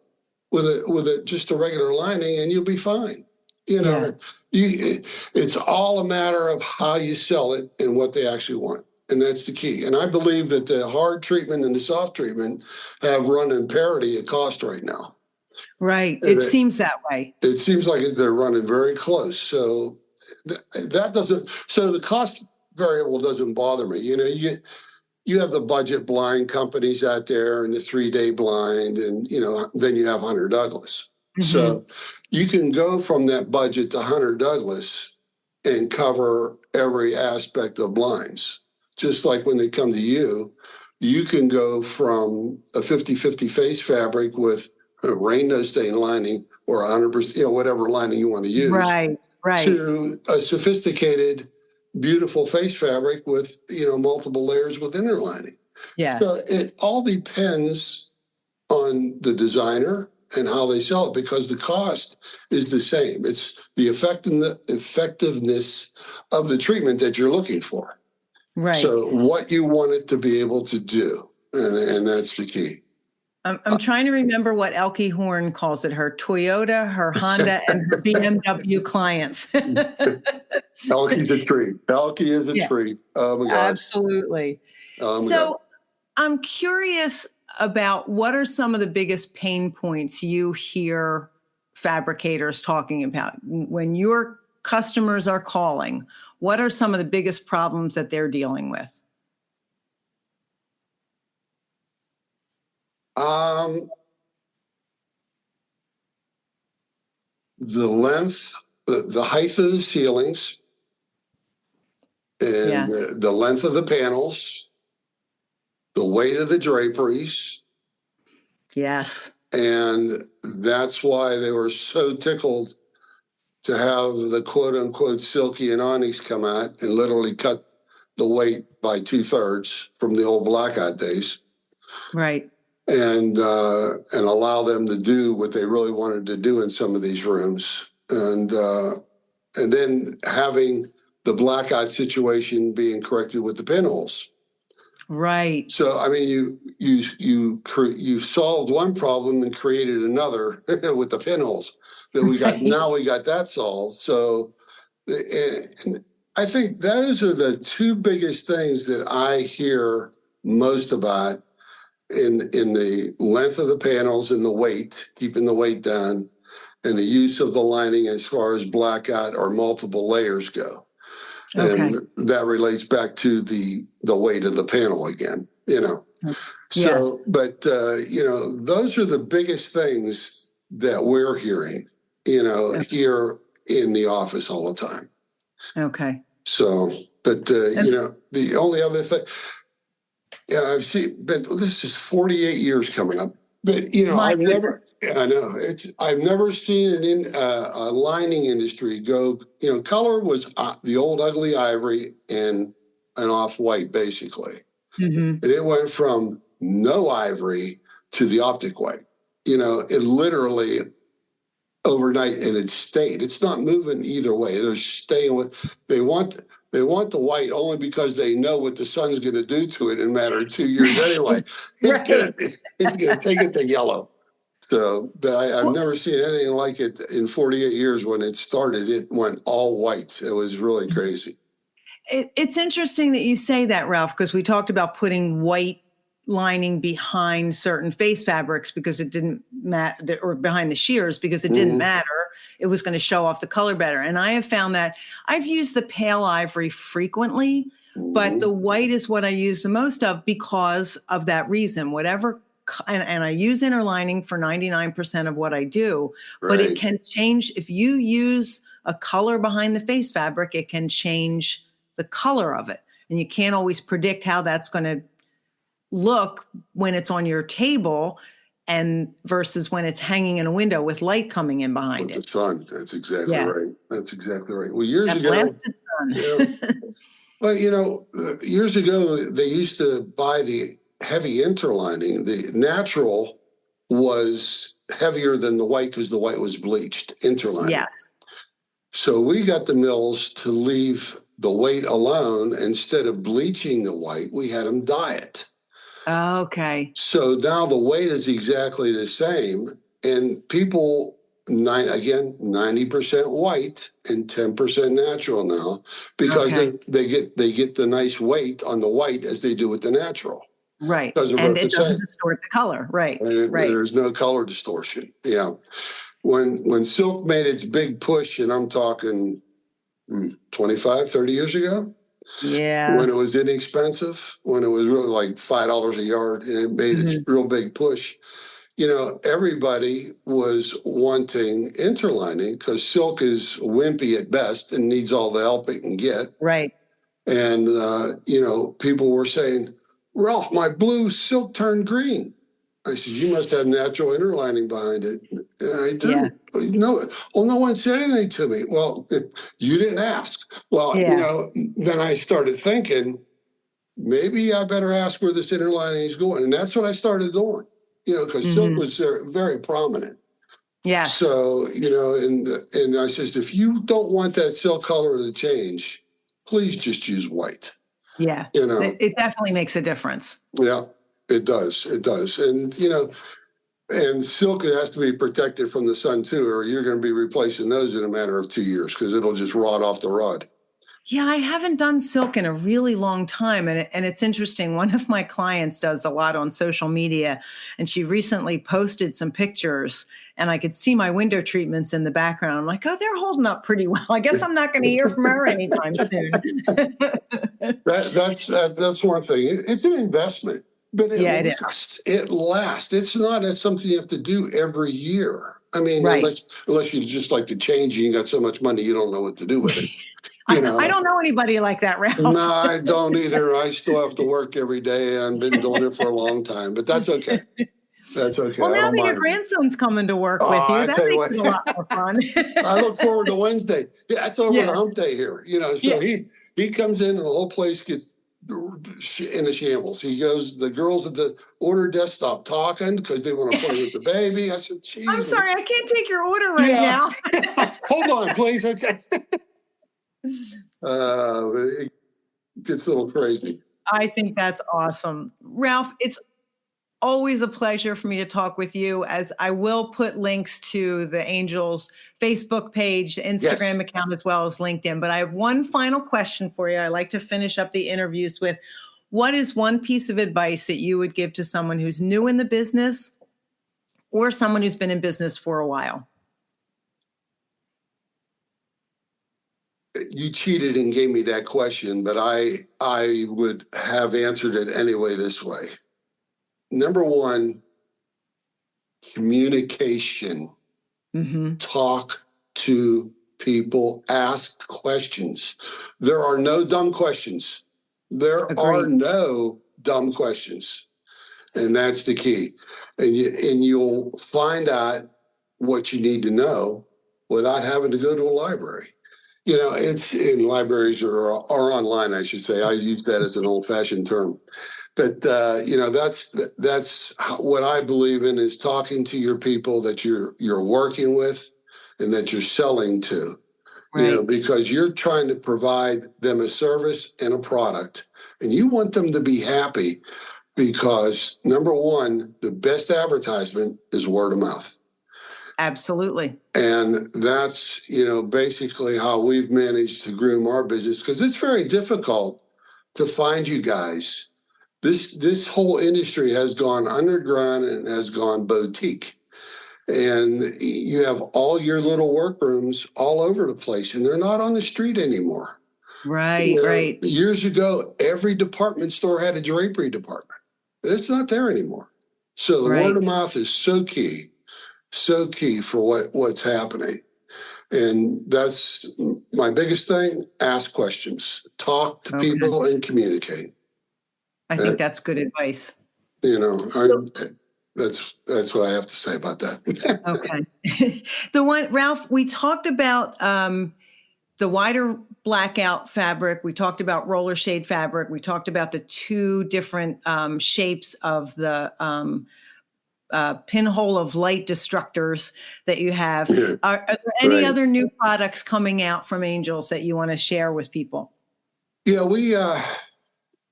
with just a regular lining, and you'll be fine. It's all a matter of how you sell it and what they actually want. And that's the key. And I believe that the hard treatment and the soft treatment have run in parity at cost right now. Right. It seems that way. It seems like they're running very close. So so the cost variable doesn't bother me. You have the budget blind companies out there and the 3-day blind, and, then you have Hunter Douglas. So you can go from that budget to Hunter Douglas and cover every aspect of blinds. Just like when they come to you, you can go from a 50-50 face fabric with rain no stain lining or 100%, whatever lining you want to use. Right. To a sophisticated, beautiful face fabric with, multiple layers with inner lining. Yeah. So it all depends on the designer and how they sell it, because the cost is the same. It's the effectiveness of the treatment that you're looking for. Right. So what you want it to be able to do, and that's the key. I'm trying to remember what Elke Horn calls it: her Toyota, her Honda, and her BMW clients. Elke's a treat. Elke is a treat. Oh my gosh. Absolutely. So I'm curious about, what are some of the biggest pain points you hear fabricators talking about when your customers are calling? What are some of the biggest problems that they're dealing with? The length, the height of the ceilings, and the length of the panels, the weight of the draperies. Yes. And that's why they were so tickled to have the quote unquote Silky and Onyx come out and literally cut the weight by 2/3 from the old blackout days. Right. And allow them to do what they really wanted to do in some of these rooms. And then having the blackout situation being corrected with the pinholes. Right. So, I mean, you solved one problem and created another with the pinholes that we got. Right. Now we got that solved. So, and I think those are the two biggest things that I hear most about in the length of the panels and the weight, keeping the weight down, and the use of the lining as far as blackout or multiple layers go. Okay. And that relates back to the weight of the panel again, So, but, those are the biggest things that we're hearing, here in the office all the time. Okay. So, but, the only other thing, I've seen, but this is 48 years coming up. But I've never seen a lining industry go. Color was the old ugly ivory and an off-white basically, and it went from no ivory to the optic white. It literally overnight, and it stayed. It's not moving either way. They're staying with. They want the white only because they know what the sun's going to do to it in a matter of 2 years anyway. It's going to take it to yellow. So, but I've never seen anything like it in 48 years. When it started, it went all white. It was really crazy. It's interesting that you say that, Ralph, because we talked about putting white lining behind certain face fabrics because it didn't matter, or behind the shears because it didn't matter. It was going to show off the color better. And I have found that I've used the pale ivory frequently, but the white is what I use the most of because of that reason. Whatever, and I use inner lining for 99% of what I do, but it can change. If you use a color behind the face fabric, it can change the color of it. And you can't always predict how that's going to look when it's on your table and versus when it's hanging in a window with light coming in behind it. The sun. That's exactly right. That's exactly right. Well, years ago, years ago, they used to buy the heavy interlining. The natural was heavier than the white because the white was bleached interlining. Yes. So we got the mills to leave the white alone. Instead of bleaching the white, we had them dye it. Okay. So now the weight is exactly the same, and people, 90% white and 10% natural now, because they get the nice weight on the white as they do with the natural. Right. And it doesn't distort the color. Right. Right. There's no color distortion. Yeah. When silk made its big push, and I'm talking 25, 30 years ago. Yeah. When it was inexpensive, when it was really like $5 a yard, and it made its real big push, everybody was wanting interlining because silk is wimpy at best and needs all the help it can get. Right. And, people were saying, Ralph, my blue silk turned green. I said, you must have natural interlining behind it. And I do. Yeah. No, well, no one said anything to me. Well, you didn't ask. Well, then I started thinking, maybe I better ask where this interlining is going. And that's what I started doing, because silk was very prominent. Yes. So, and I says, if you don't want that silk color to change, please just use white. Yeah. It definitely makes a difference. Yeah, it does. It does. And, and silk has to be protected from the sun too, or you're going to be replacing those in a matter of 2 years because it'll just rot off the rod. Yeah, I haven't done silk in a really long time. And it's interesting. One of my clients does a lot on social media, and she recently posted some pictures, and I could see my window treatments in the background. I'm like, oh, they're holding up pretty well. I guess I'm not going to hear from her anytime soon. That's one thing. It's an investment, but it lasts. It lasts. It's not something you have to do every year. I mean, unless you just like to change, you got so much money you don't know what to do with it. I don't know anybody like that, Ralph. No, I don't either. I still have to work every day. I've been doing it for a long time, but that's okay. That's okay. Well, now that your grandson's coming to work with you, that makes it a lot more fun. I look forward to Wednesday. Yeah, it's over the hump day here. So he comes in and the whole place gets in a shambles. He goes, the girls at the order desk stop talking because they want to play with the baby. I said, geez. I'm sorry, I can't take your order now. Hold on, please. Okay. It gets a little crazy. I think that's awesome. Ralph, it's always a pleasure for me to talk with you, as I will put links to the Angels Facebook page, Instagram account, as well as LinkedIn. But I have one final question for you. I like to finish up the interviews with, what is one piece of advice that you would give to someone who's new in the business or someone who's been in business for a while? You cheated and gave me that question, but I would have answered it anyway this way. Number one, communication. Talk to people, ask questions. There are no dumb questions. There are no dumb questions. And that's the key. And you'll find out what you need to know without having to go to a library. It's in libraries or online, I should say. I use that as an old-fashioned term. But, that's what I believe in, is talking to your people that you're working with and that you're selling to, because you're trying to provide them a service and a product, and you want them to be happy because, number one, the best advertisement is word of mouth. Absolutely. And that's, basically how we've managed to groom our business, because it's very difficult to find you guys. This whole industry has gone underground and has gone boutique. And you have all your little workrooms all over the place, and they're not on the street anymore. Right. Years ago, every department store had a drapery department. It's not there anymore. So the word of mouth is so key for what's happening. And that's my biggest thing. Ask questions, talk to people, and communicate. I think that's good advice. That's what I have to say about that. Okay. Ralph, we talked about the wider blackout fabric. We talked about roller shade fabric. We talked about the two different shapes of the pinhole of light destructors that you have. Are there any other new products coming out from Angels that you want to share with people? Yeah,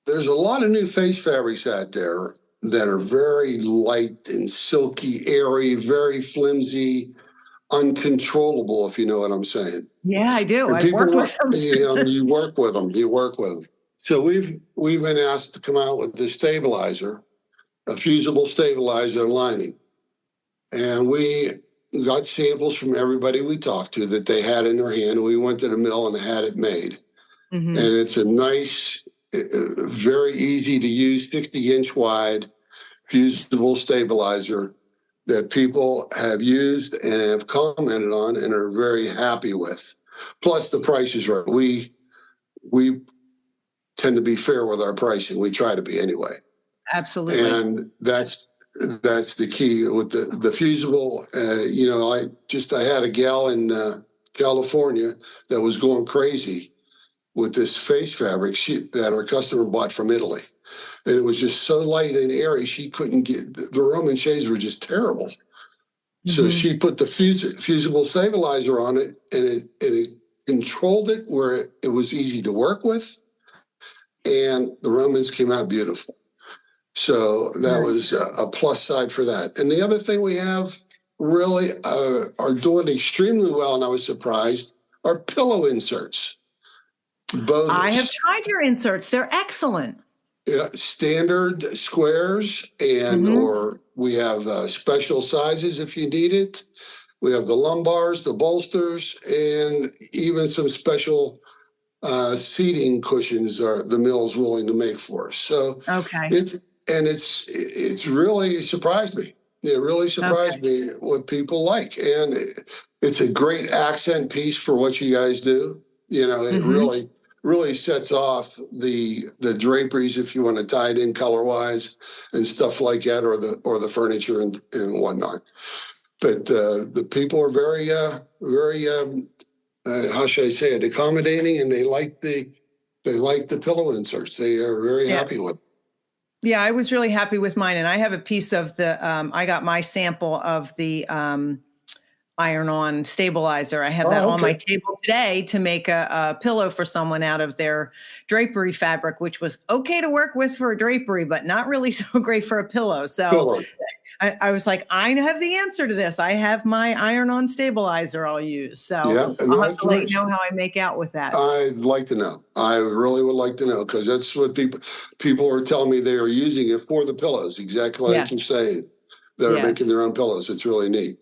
there's a lot of new face fabrics out there that are very light and silky, airy, very flimsy, uncontrollable, if you know what I'm saying. Yeah, I do. I've worked with them. You work with them. So we've been asked to come out with the stabilizer, a fusible stabilizer lining. And we got samples from everybody we talked to that they had in their hand. We went to the mill and had it made. And it's a nice, very easy to use, 60-inch wide fusible stabilizer that people have used and have commented on and are very happy with. Plus the price is right. We tend to be fair with our pricing. We try to be anyway. Absolutely. And that's That's the key with the fusible. I had a gal in California that was going crazy with this face fabric that her customer bought from Italy. And it was just so light and airy, she couldn't get, the Roman shades were just terrible. So she put the fusible stabilizer on it, and it controlled it where it was easy to work with, and the Romans came out beautiful. So that was a plus side for that. And the other thing we have really are doing extremely well, and I was surprised, are pillow inserts. Both I have tried your inserts. They're excellent. Yeah, standard squares, and or we have special sizes if you need it. We have the lumbars, the bolsters, and even some special seating cushions are the mill's willing to make for us. So it's really surprised me. It really surprised me what people like, and it's a great accent piece for what you guys do. It really sets off the draperies if you want to tie it in color wise and stuff like that, or the furniture and whatnot. But the people are very how should I say it, accommodating, and they like the pillow inserts. They are very happy with them. Yeah, I was really happy with mine, and I have a piece of the. I got my sample of the iron-on stabilizer. I have that on my table today to make a pillow for someone out of their drapery fabric, which was okay to work with for a drapery, but not really so great for a pillow. So I was like, I have the answer to this. I have my iron-on stabilizer I'll use. So I'll have to let you know how I make out with that. I'd like to know. I really would like to know, because that's what people are telling me they are using it for the pillows, exactly like you're saying. They're making their own pillows. It's really neat.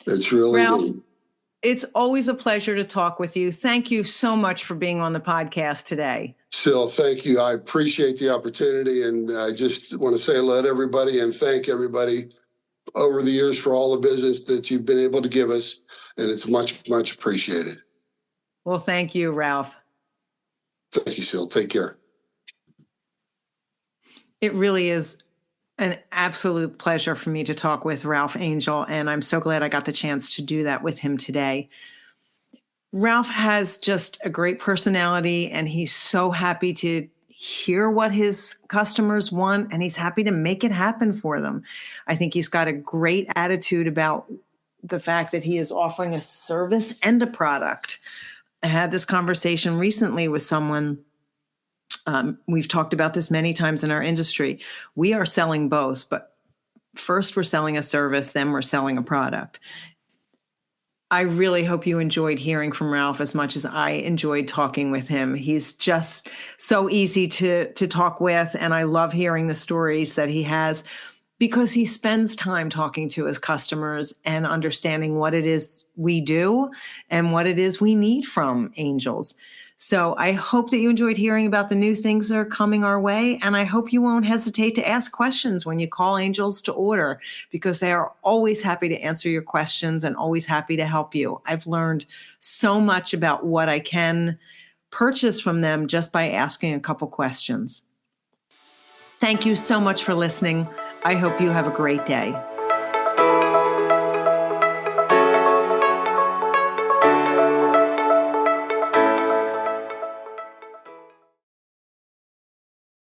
It's really Ralph, neat. It's always a pleasure to talk with you. Thank you so much for being on the podcast today. Sil, thank you. I appreciate the opportunity, and I just want to say hello to everybody and thank everybody over the years for all the business that you've been able to give us, and it's much, much appreciated. Well, thank you, Ralph. Thank you, Sil. Take care. It really is an absolute pleasure for me to talk with Ralph Angel, and I'm so glad I got the chance to do that with him today. Ralph has just a great personality, and he's so happy to hear what his customers want, and he's happy to make it happen for them. I think he's got a great attitude about the fact that he is offering a service and a product. I had this conversation recently with someone. We've talked about this many times in our industry. We are selling both, but first we're selling a service, then we're selling a product. I really hope you enjoyed hearing from Ralph as much as I enjoyed talking with him. He's just so easy to talk with, and I love hearing the stories that he has, because he spends time talking to his customers and understanding what it is we do and what it is we need from Angels. So I hope that you enjoyed hearing about the new things that are coming our way. And I hope you won't hesitate to ask questions when you call Angels to order, because they are always happy to answer your questions and always happy to help you. I've learned so much about what I can purchase from them just by asking a couple questions. Thank you so much for listening. I hope you have a great day.